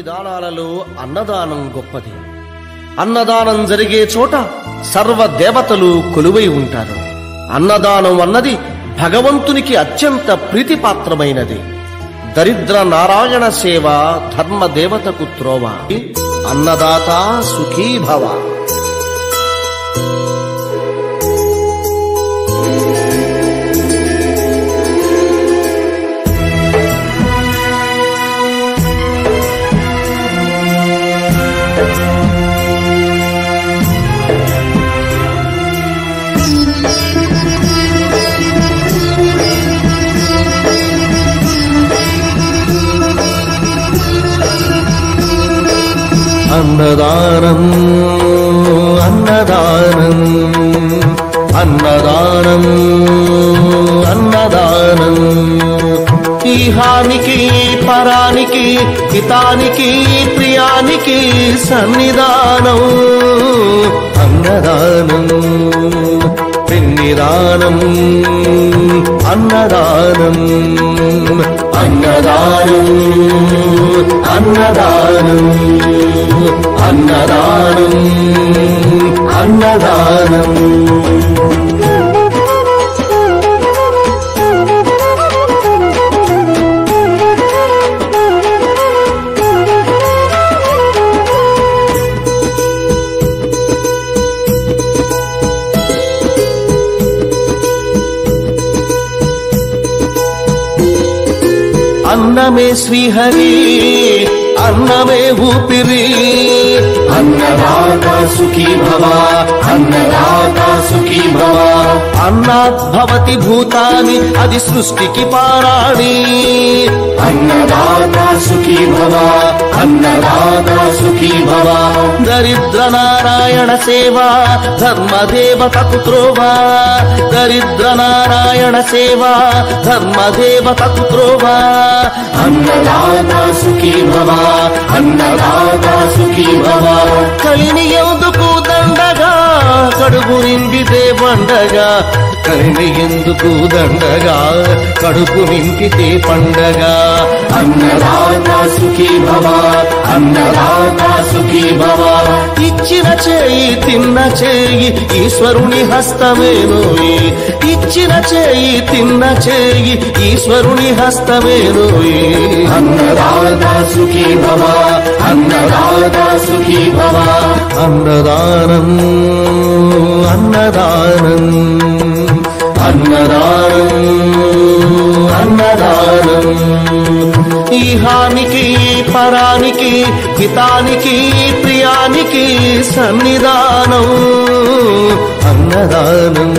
దానాలలో అన్నదానం గొప్పది. అన్నదానం జరిగే చోట సర్వ దేవతలు కొలువై ఉంటారు. అన్నదానం అన్నది భగవంతునికి అత్యంత ప్రీతిపాత్రమైనది. దరిద్ర నారాయణ సేవ ధర్మదేవతకు త్రోవ. అన్నదాత సుఖీ భవ. అన్నదానం అన్నదానం అన్నదానం అన్నదానం ఈహానికి పరానికి హితానికి ప్రియానికి సన్నిధానం. అన్నదానం పిన్నిదానం అన్నదానం అన్నదానం అన్నదానం అన్నదానం అన్నదానం. అన్నమే శ్రీహరి అన్నమే ఊపిరి. అన్నదాత సుఖీ భవ అన్నదాత సుఖీ భవ. అన్నాత్ భవతి భూతాని అది సృష్టికి పారాణి. అన్నదాత సుఖీ భవ అన్నదాత సుఖీ భవ. దరిద్ర నారాయణ సేవ ధర్మదేవతకు త్రోవ. దరిద్ర నారాయణ సేవ ధర్మదేవతకు త్రోవ. అన్నదాత సుఖీ భవ అన్నదాత సుఖీ భవ. కలిని ఎందుకు దండగా కడుపు నింపితే పండగా. కలిని ఎందుకు దండగా కడుపు నింపితే పండగ. అన్నదాత సుఖీ భవ అన్నదాత సుఖీ భవ. ఇచ్చిన చేయి తిన్న చేయి ఈశ్వరుని హస్తమేనోయి. ఇచ్చిన చేయి తిన్న చేయి ఈశ్వరుని హస్తమేనోయి. అన్నదాత సుఖీ భవ అన్నదాత సుఖీ భవ. అన్నదానం అన్నదానం అన్నదానం అన్నదానం ఈహానికి పరానికి హితానికి ప్రియానికి సన్నిధానం. అన్నదానం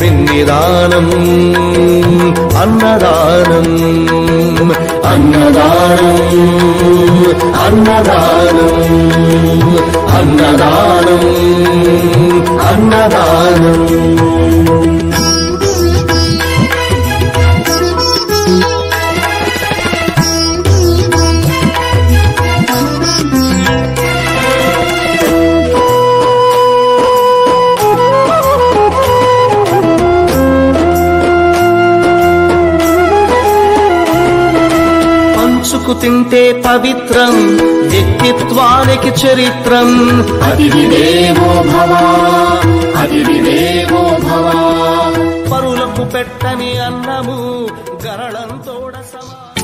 పిన్నిదానం అన్నదానం అన్నదానం అన్నదానం అన్నదానం అన్నదానం. పంచుకు తింటే పవిత్రం వ్యక్తిత్వానికి చరిత్రం. అతిథి దేవో భవ అతిథి దేవో భవ. పరులకు పెట్టని అన్నము గరళంతోడ సమా.